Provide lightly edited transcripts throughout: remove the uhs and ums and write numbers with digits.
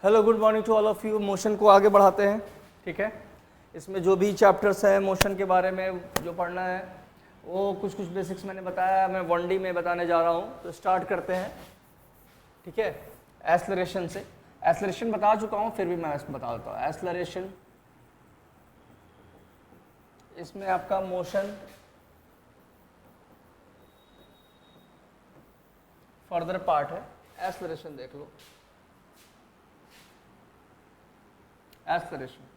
Hello, good morning to all of you. Motion को आगे बढ़ाते हैं, ठीक है। इसमें जो भी चैप्टर्स हैं मोशन के बारे में जो पढ़ना है वो कुछ बेसिक्स मैंने बताया, मैं 1D में बताने जा रहा हूँ। तो स्टार्ट करते हैं, ठीक है। एक्सेलरेशन से, एक्सेलरेशन बता चुका हूँ, फिर भी मैं बता देता हूँ। एक्सेलरेशन, इसमें आपका मोशन फर्दर पार्ट है। एक्सेलरेशन देख लो। Acceleration,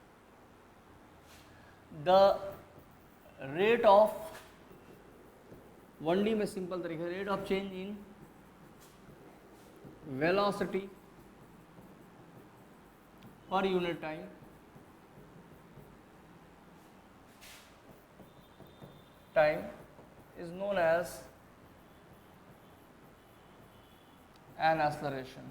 the rate of 1D में सिंपल तरीके, rate of change in velocity per unit time is known as an acceleration.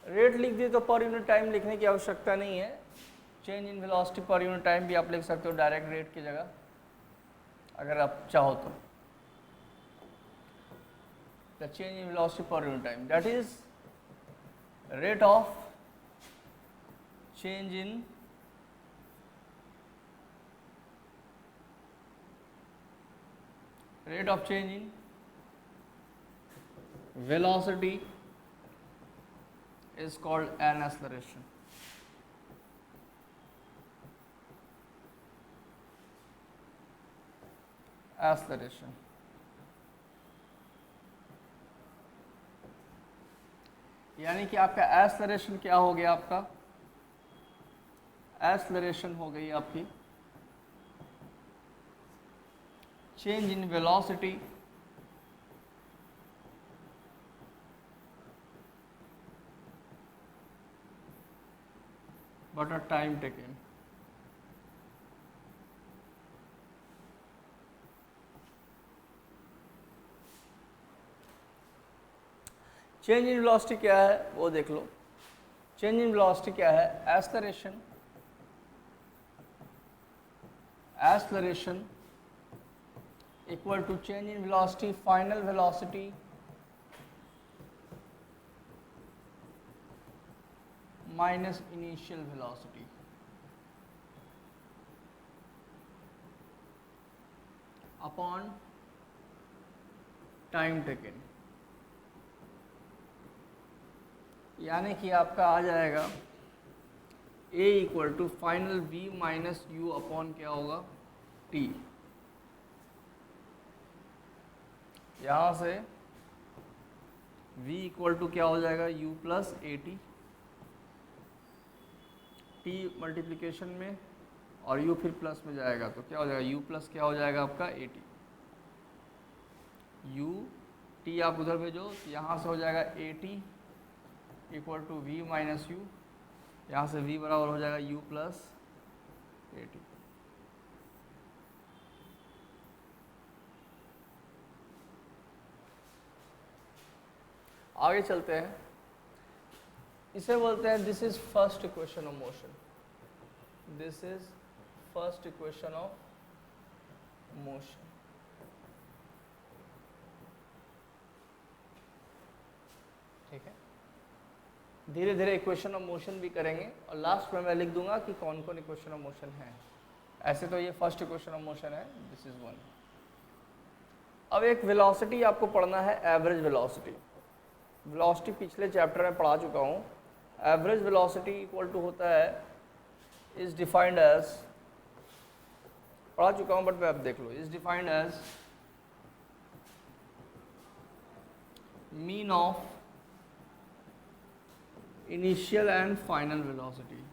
Rate लिख दिए तो पर यूनिट टाइम लिखने की आवश्यकता नहीं है। Change in velocity per unit time भी आप लिख सकते हो डायरेक्ट रेट की जगह, अगर आप चाहो तो। The change in velocity per unit time, that is rate of change in velocity is called an acceleration. Acceleration. यानी कि आपका एक्सेलरेशन क्या हो गया? आपका एक्सेलरेशन हो गई आपकी change in velocity but a time taken. Change in velocity क्या है वो देख लो। चेंज इन वेलोसिटी क्या है? Acceleration, acceleration equal to change in velocity, final velocity minus initial velocity upon time taken। यानी कि आपका आ जाएगा a equal to final v minus u upon क्या होगा? t। यहाँ से v इक्वल टू क्या हो जाएगा? u plus a T multiplication में, और u फिर प्लस में जाएगा तो क्या हो जाएगा? u प्लस क्या हो जाएगा आपका? A T. u t आप उधर भेजो तो यहाँ से हो जाएगा a t equal to v minus u. यहाँ से v बराबर हो जाएगा u प्लस ए टी। आगे चलते हैं। इसे बोलते हैं this is first equation of motion. This is first equation of motion. ठीक है, धीरे धीरे इक्वेशन ऑफ मोशन भी करेंगे और लास्ट में मैं लिख दूंगा कि कौन कौन इक्वेशन ऑफ मोशन है। ऐसे तो ये फर्स्ट इक्वेशन ऑफ मोशन है, दिस इज वन। अब एक वेलोसिटी आपको पढ़ना है, एवरेज वेलोसिटी। वेलोसिटी पिछले चैप्टर में पढ़ा चुका हूँ। एवरेज वेलोसिटी इक्वल टू होता है, इज डिफाइंड एज, पढ़ा चुका हूँ बट मैं अब देख लो, is defined as mean of initial and final velocity.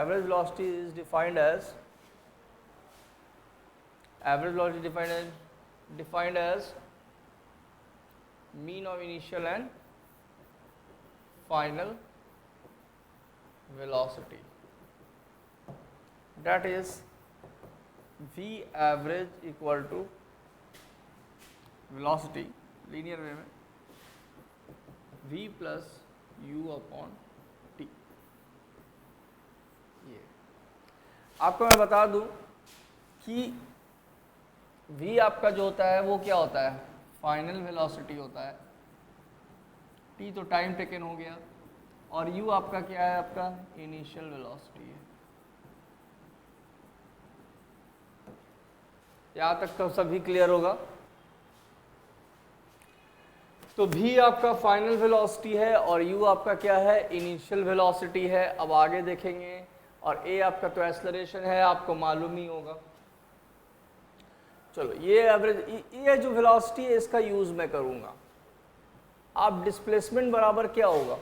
Average velocity is defined as, average velocity defined as mean of initial and final velocity, that is v average equal to velocity linear way में v plus u upon t। ये आपको मैं बता दूं कि v आपका जो होता है वो क्या होता है, फाइनल वेलोसिटी होता है, t तो टाइम टेकन हो गया, और u आपका क्या है, आपका इनिशियल वेलोसिटी है। यहां तक तो सभी क्लियर होगा। तो v आपका फाइनल वेलोसिटी है और u आपका क्या है, इनिशियल वेलोसिटी है। अब आगे देखेंगे, और a आपका तो एक्सेलरेशन है, आपको मालूम ही होगा। चलो ये एवरेज, ये जो वेलोसिटी है इसका यूज मैं करूंगा। आप डिस्प्लेसमेंट बराबर क्या होगा,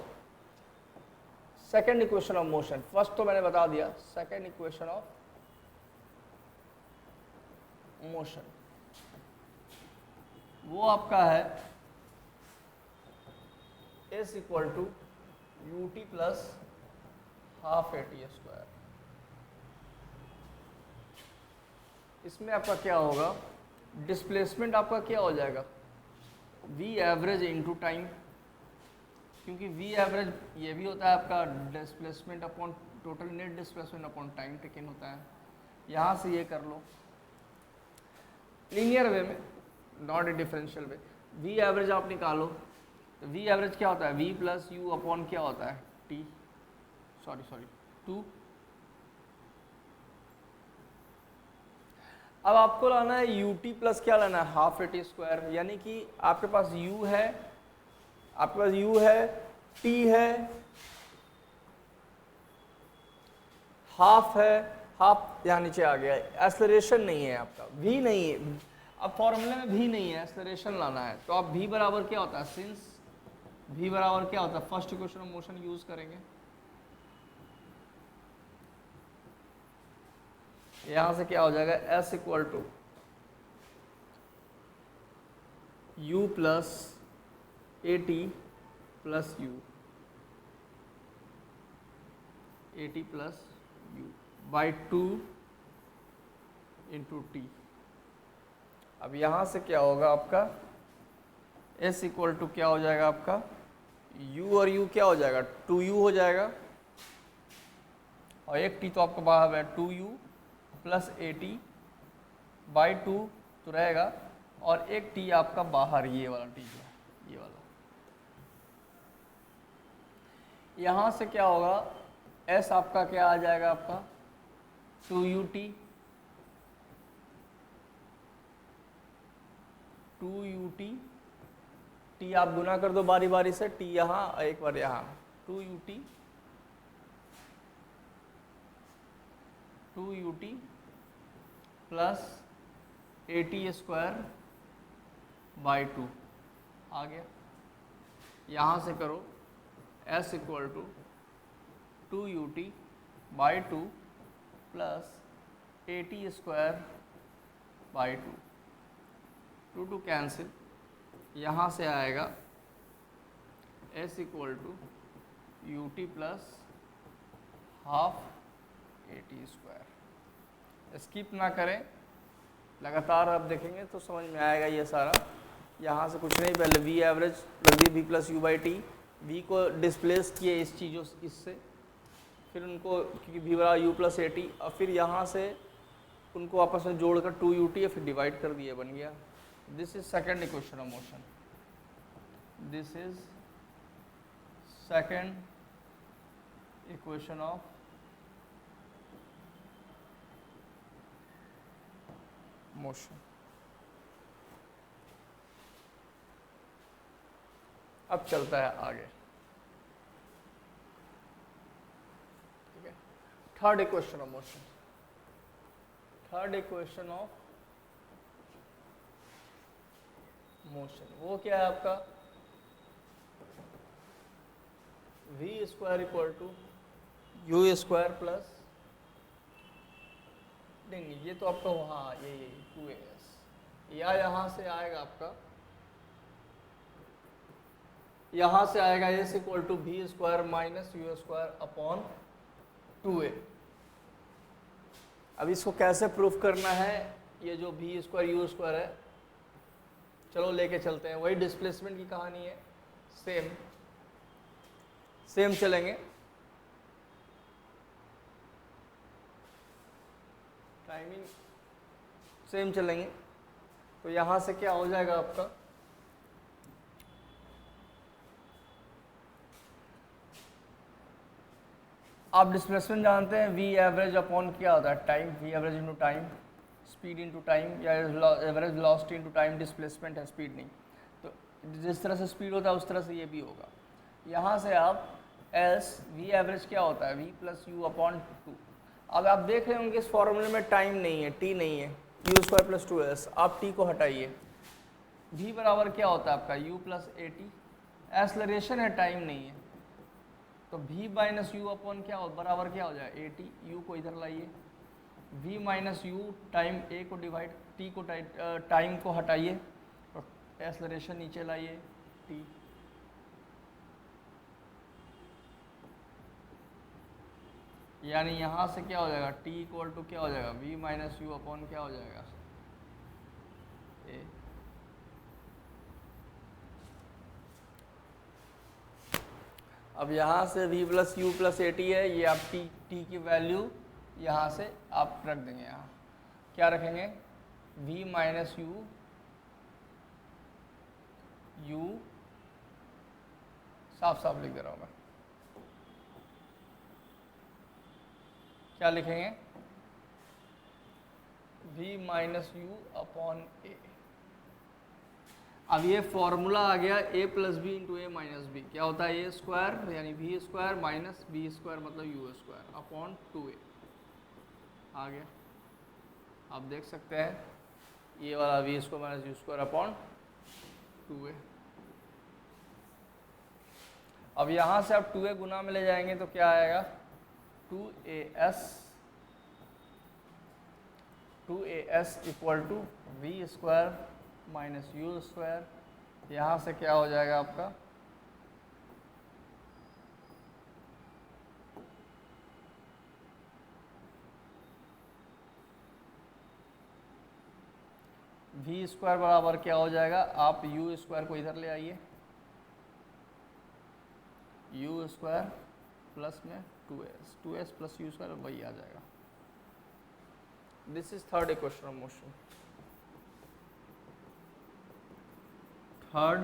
second equation of motion, first तो मैंने बता दिया, सेकेंड इक्वेशन ऑफ मोशन वो आपका है S equal to u t plus half a t square. इसमें आपका क्या होगा, डिस्प्लेसमेंट आपका क्या हो जाएगा, v एवरेज इंटू टाइम, क्योंकि v एवरेज ये भी होता है आपका displacement upon total net displacement upon time taken होता है। यहाँ से ये कर लो लीनियर वे में, not a differential way. v average आप निकालो, तो v एवरेज क्या होता है, v प्लस यू अपॉन क्या होता है, t, सॉरी 2। अब आपको लाना है ut प्लस क्या लाना है, हाफ ए टी स्क्वायर, यानी कि आपके पास u है, आपके पास u है, t है, हाफ है, हाफ यहाँ नीचे आ गया, एक्सेलरेशन नहीं है आपका, v नहीं है, अब फॉर्मूले में v नहीं है, एक्सेलरेशन लाना है। तो आप v बराबर क्या होता है, सिंस v बराबर क्या होता है, first equation of motion use करेंगे। यहां से क्या हो जाएगा, s equal to u plus a t plus u, a t plus u by 2 into t. अब यहां से क्या होगा आपका, s इक्वल टू क्या हो जाएगा आपका, u और u क्या हो जाएगा, 2u हो जाएगा, और एक t तो आपका बाहर है 2u plus a T by 2 तो रहेगा, और एक t आपका बाहर, ये वाला t जो है, ये वाला। यहां से क्या होगा, s आपका क्या आ जाएगा, आपका 2ut 2ut, t आप गुना कर दो बारी बारी से, t यहाँ एक बार यहाँ, 2ut plus a t square by 2 आ गया। यहाँ से करो s equal to 2ut by 2 plus a t square by 2, 2 cancel, यहाँ से आएगा s equal to u t plus half a t square. Skip ना करें, लगातार आप देखेंगे तो समझ में आएगा ये सारा। यहाँ से कुछ नहीं, पहले v एवरेज रख दी, v plus u by T, v को डिस्प्लेस किए इस चीज़ों इससे, फिर उनको क्योंकि v बराबर u प्लस ए टी, और फिर यहाँ से उनको आपस में जोड़कर 2ut फिर डिवाइड कर दिए, बन गया। This is second equation of motion, this is second equation of motion. अब चलता है आगे, ठीक है। Third equation of motion, third equation of motion वो क्या है आपका, v square equal to u square plus, नहीं ये तो आपका वहाँ ये 2as, या यहाँ से आएगा आपका, यहाँ से आएगा s equal to v square minus u square upon 2a। अब इसको कैसे प्रूफ करना है, ये जो v स्क्वायर यू स्क्वायर है, चलो लेके चलते हैं, वही डिस्प्लेसमेंट की कहानी है, सेम चलेंगे। टाइमिंग सेम चलेंगे, तो यहाँ से क्या हो जाएगा आपका, आप डिस्प्लेसमेंट जानते हैं, वी एवरेज अपॉन क्या होता है, time, v average into time, speed into time, या average velocity into time, displacement है, स्पीड नहीं। तो जिस तरह से स्पीड होता है उस तरह से ये भी होगा। यहाँ से आप एस वी एवरेज क्या होता है, वी प्लस यू अपॉन 2। अब आप देख रहे होंगे इस फॉर्मूले में टाइम नहीं है, टी नहीं है, यू स्क्वायर प्लस 2s, आप टी को हटाइए, v बराबर क्या होता है आपका u plus a T, acceleration है, टाइम नहीं है, तो v माइनस यू अपॉन क्या हो बराबर क्या हो जाए ए टी, यू को इधर लाइए, v minus you time a को डिवाइड, t को टाइम को हटाइए और एक्सलरेशन नीचे लाइए t, यानी यहाँ से क्या हो जाएगा, t इक्वल टू क्या हो जाएगा, v माइनस यू अपॉन क्या हो जाएगा a। अब यहाँ से v plus you plus a T है, ये आप t की वैल्यू यहाँ से आप रख देंगे, यहाँ क्या रखेंगे, v माइनस यू साफ साफ लिख दे रहा हूँ मैं, क्या लिखेंगे, v minus u upon a. अब ये फॉर्मूला आ गया a plus b into a minus b, क्या होता है ए स्क्वायर यानी v square minus b square मतलब यू स्क्वायर अपॉन 2a आ गया। आप देख सकते हैं ये वाला v square minus u square upon 2a। अब यहाँ से आप 2a गुना में ले जाएंगे तो क्या आएगा, 2as equal to v square minus u square, यहाँ से क्या हो जाएगा आपका, वी स्क्वायर बराबर क्या हो जाएगा, आप यू स्क्वायर को इधर ले आइए, यू स्क्वायर प्लस में 2s प्लस यू स्क्वायर वही आ जाएगा। This is third equation of motion. Third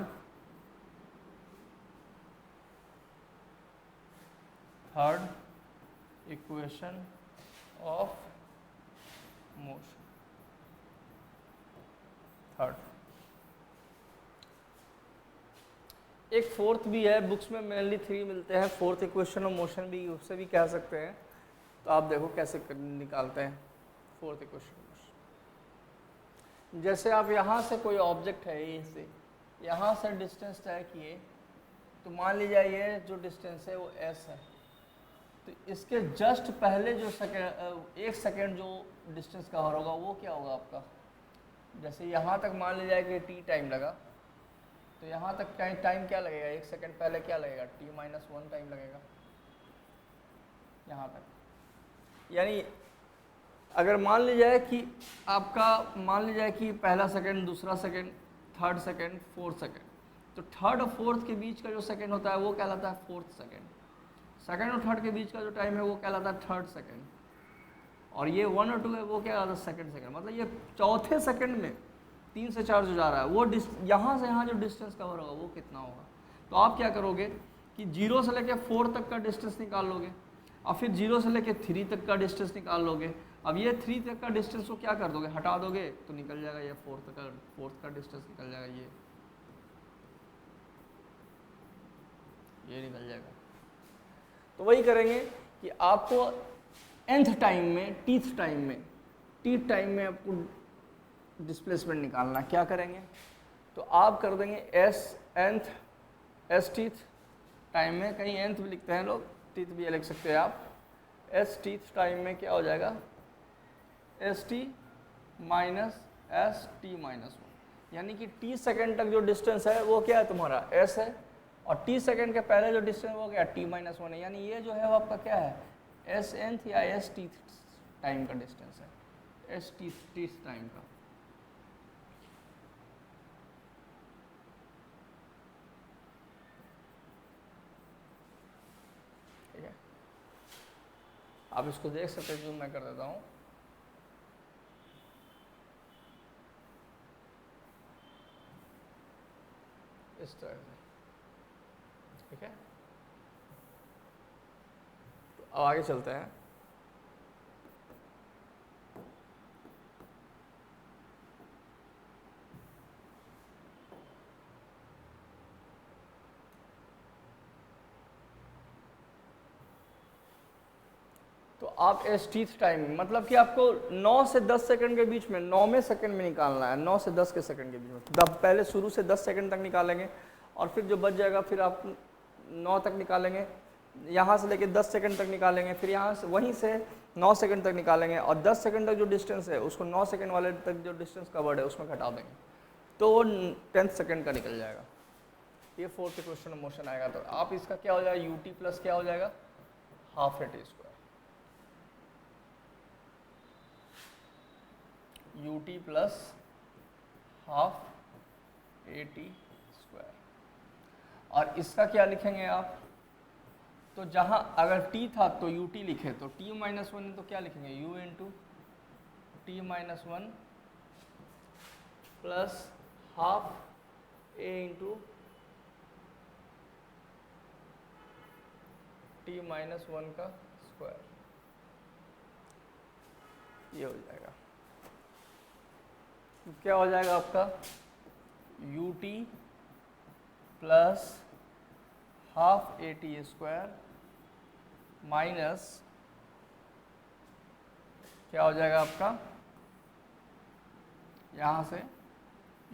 equation of motion, third. एक फोर्थ भी है, बुक्स में मेनली 3 मिलते हैं, फोर्थ इक्वेशन ऑफ मोशन भी उससे भी कह सकते हैं। तो आप देखो कैसे निकालते हैं फोर्थ इक्वेशन ऑफ मोशन। जैसे आप यहाँ से कोई ऑब्जेक्ट है, ए से यहाँ से डिस्टेंस तय किए, तो मान लीजिए ये जो डिस्टेंस है वो s है, तो इसके जस्ट पहले जो सेकेंड 1 सेकेंड जो डिस्टेंस कवर होगा वो क्या होगा आपका, जैसे यहाँ तक मान लीजिए कि t टाइम लगा, तो यहाँ तक टाइम क्या लगेगा, 1 सेकेंड पहले क्या लगेगा, t माइनस 1 टाइम लगेगा यहाँ तक। यानी अगर मान लीजिए कि आपका मान लीजिए कि पहला सेकेंड, दूसरा second, third second, fourth second, तो थर्ड और फोर्थ के बीच का जो सेकेंड होता है वो कहलाता है फोर्थ सेकेंड, सेकेंड और थर्ड के बीच का जो टाइम है वो कहलाता है थर्ड सेकेंड, और ये 1 और 2 है वो क्या कहलाता है सेकेंड सेकेंड। मतलब ये चौथे सेकेंड में 3 से 4 जो जा रहा है वो यहाँ से यहाँ जो डिस्टेंस कवर होगा वो कितना होगा। तो आप क्या करोगे कि 0 से लेकर 4 तक का डिस्टेंस निकाल लोगे, और फिर 0 से लेकर 3 तक का डिस्टेंस निकाल लोगे। अब ये 3 तक का डिस्टेंस को क्या कर दोगे, हटा दोगे तो निकल जाएगा ये 4th का डिस्टेंस निकल जाएगा, ये निकल जाएगा। तो वही करेंगे कि आपको nth टाइम में, tth टाइम में आपको डिस्प्लेसमेंट निकालना। क्या करेंगे, तो आप कर देंगे s टाइम में, कहीं nth भी लिखते हैं लोग, tth भी लिख सकते हैं आप। s टाइम में क्या हो जाएगा, st माइनस s(t-1), यानी कि t सेकेंड तक जो डिस्टेंस है वो क्या है तुम्हारा s है, और t सेकेंड के पहले जो डिस्टेंस वो क्या t-1 है, यानी ये जो है वो आपका क्या है s(nth) या st टाइम का डिस्टेंस है, st टाइम का। ठीक है, आप इसको देख सकते हैं, जो मैं कर देता हूँ। इस तरह से, ठीक है। तो अब आगे चलते हैं। तो आप एस टी टाइम मतलब कि आपको 9 से 10 सेकंड के बीच में, 9वें सेकंड में निकालना है, 9 से 10 के सेकंड के बीच में। तब पहले शुरू से 10 सेकंड तक निकालेंगे और फिर जो बच जाएगा फिर आप 9 तक निकालेंगे, यहाँ से लेके 10 सेकंड तक निकालेंगे, फिर यहाँ से वहीं से 9 सेकंड तक निकालेंगे और 10 सेकंड तक जो डिस्टेंस है उसको 9 सेकंड वाले तक जो डिस्टेंस कवर्ड है उसमें घटा देंगे, तो वो 10 सेकंड का निकल जाएगा। ये फोर्थ इक्वेशन ऑफ मोशन आएगा। तो आप इसका क्या हो जाएगा, यू टी प्लस क्या हो जाएगा, half a t square, you t plus half a t square. और इसका क्या लिखेंगे आप, तो जहां अगर t था तो यू टी लिखे, तो t माइनस वन तो क्या लिखेंगे, u into t minus one plus half a into t minus one का स्क्वायर, ये हो जाएगा। क्या हो जाएगा आपका, u t plus half a t square minus क्या हो जाएगा आपका, यहाँ से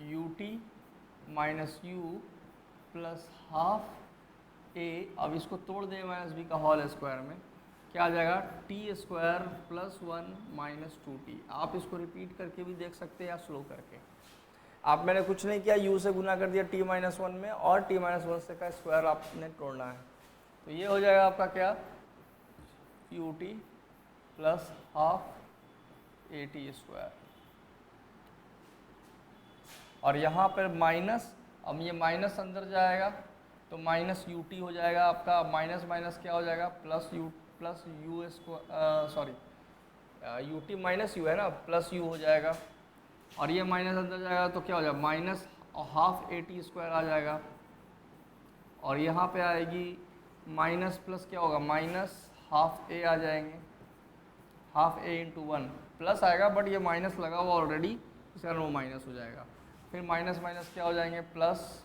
u t minus u plus half a, अब इसको तोड़ दें माइनस बी का होल स्क्वायर में, क्या आ जाएगा, t square plus one minus two t. आप इसको रिपीट करके भी देख सकते हैं या स्लो करके। आप मैंने कुछ नहीं किया, u से गुना कर दिया t माइनस वन में और t माइनस वन से का स्क्वायर आपने तोड़ना है, तो ये हो जाएगा आपका क्या, you t plus half a t square. और यहाँ पर माइनस, अब ये माइनस अंदर जाएगा तो माइनस यू टी हो जाएगा आपका, माइनस माइनस क्या हो जाएगा, plus you square, sorry you t minus you है ना, प्लस यू हो जाएगा। और ये माइनस अंदर जाएगा तो क्या हो जाएगा, minus half a t square आ जाएगा। और यहाँ पे आएगी माइनस प्लस क्या होगा, माइनस हाफ ए आ जाएंगे, half a into one plus आएगा, बट ये माइनस लगा हुआ ऑलरेडी, इस कारण वो माइनस हो जाएगा। फिर माइनस माइनस क्या हो जाएंगे, प्लस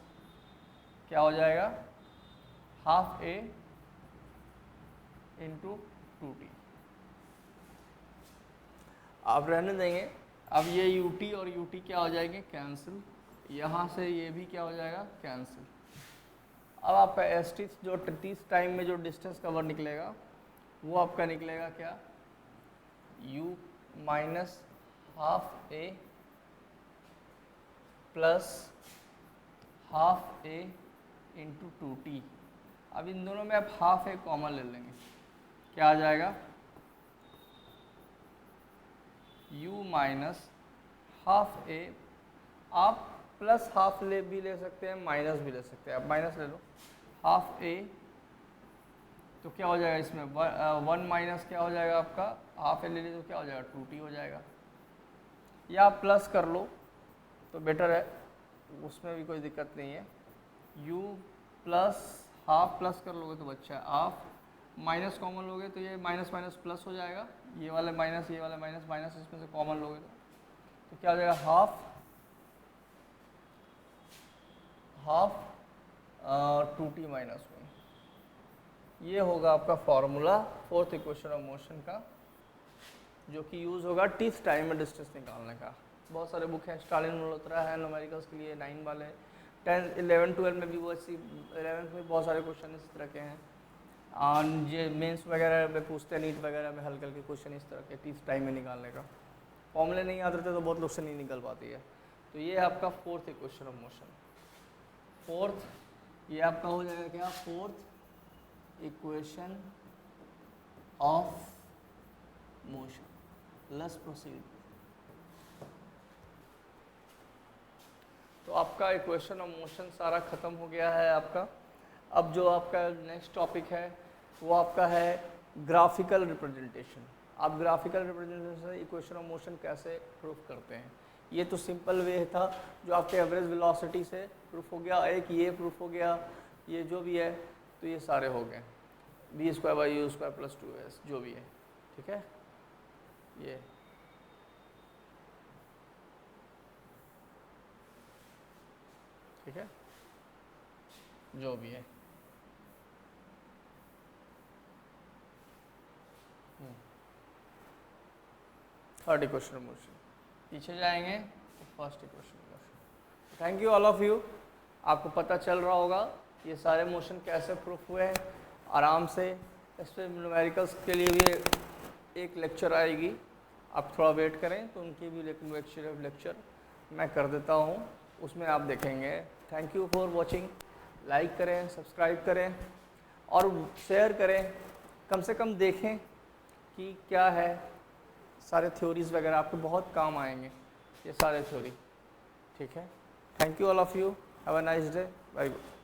क्या हो जाएगा, half a into two t. आप रहने देंगे। अब ये यू टी और यू टी क्या हो जाएंगे, कैंसिल, यहाँ से ये भी क्या हो जाएगा, कैंसिल। अब आपका एस टी जो 30 टाइम में जो डिस्टेंस कवर निकलेगा वो आपका निकलेगा क्या, u minus half A plus half a into two T. अब इन दोनों में आप हाफ ए कॉमन ले लेंगे, क्या आ जाएगा, u माइनस हाफ ए, आप प्लस हाफ भी ले सकते हैं, माइनस भी ले सकते हैं, आप माइनस ले लो, हाफ ए, तो क्या हो जाएगा इसमें, वन माइनस क्या हो जाएगा आपका, हाफ ए ले लीजिए तो क्या हो जाएगा, टू टी हो जाएगा। या आप प्लस कर लो तो बेटर है, उसमें भी कोई दिक्कत नहीं है। u प्लस हाफ प्लस कर लोगे तो बच्चा है हाफ, माइनस कॉमन लोगे तो ये माइनस माइनस प्लस हो जाएगा, ये वाले माइनस ये वाले माइनस माइनस इसमें से कॉमन लोगे तो क्या हो जाएगा, half two t minus one. ये होगा आपका formula fourth equation of motion का, जो कि यूज़ होगा टीथ टाइम में डिस्टेंस निकालने का। बहुत सारे बुक हैं, स्टालिन मल्होत्रा है न्यूमेरिकल्स के लिए 9 वाले, 10, 11, 12 में भी वो ऐसी, 11th में बहुत सारे क्वेश्चन इस तरह के हैं। और ये मेंस वगैरह में पूछते हैं, नीट वगैरह में हल्के हल्के क्वेश्चन इस तरह के टीथ टाइम में निकालने का। फॉर्मूले नहीं याद रहते तो बहुत लोग से नहीं निकल पाती है। तो ये आपका fourth equation of motion. Fourth, ये आपका हो जाएगा क्या, fourth equation of motion. Let's proceed. तो आपका इक्वेशन ऑफ मोशन सारा खत्म हो गया है आपका। अब जो आपका नेक्स्ट टॉपिक है वो आपका है ग्राफिकल रिप्रेजेंटेशन। आप ग्राफिकल रिप्रेजेंटेशन से इक्वेशन ऑफ मोशन कैसे प्रूफ करते हैं। ये तो सिंपल वे था जो आपके एवरेज वेलोसिटी से प्रूफ हो गया, एक ये प्रूफ हो गया, ये जो भी है, तो ये सारे हो गए, b square by u square plus 2s जो भी है, ठीक है। ये ठीक है, जो भी है। थर्ड इक्वेशन मोशन, पीछे जाएंगे तो first equation motion. Thank you all of you, आपको पता चल रहा होगा ये सारे मोशन कैसे प्रूफ हुए हैं आराम से। इस पर न्यूमेरिकल्स के लिए भी एक लेक्चर आएगी, आप थोड़ा वेट करें तो उनकी भी लेक्चर मैं कर देता हूँ, उसमें आप देखेंगे। Thank you for watching, like करें, सब्सक्राइब करें और शेयर करें, कम से कम देखें कि क्या है, सारे थ्योरीज वगैरह आपको बहुत काम आएंगे ये सारे थ्योरी, ठीक है। Thank you all of you, have a nice day, bye bye.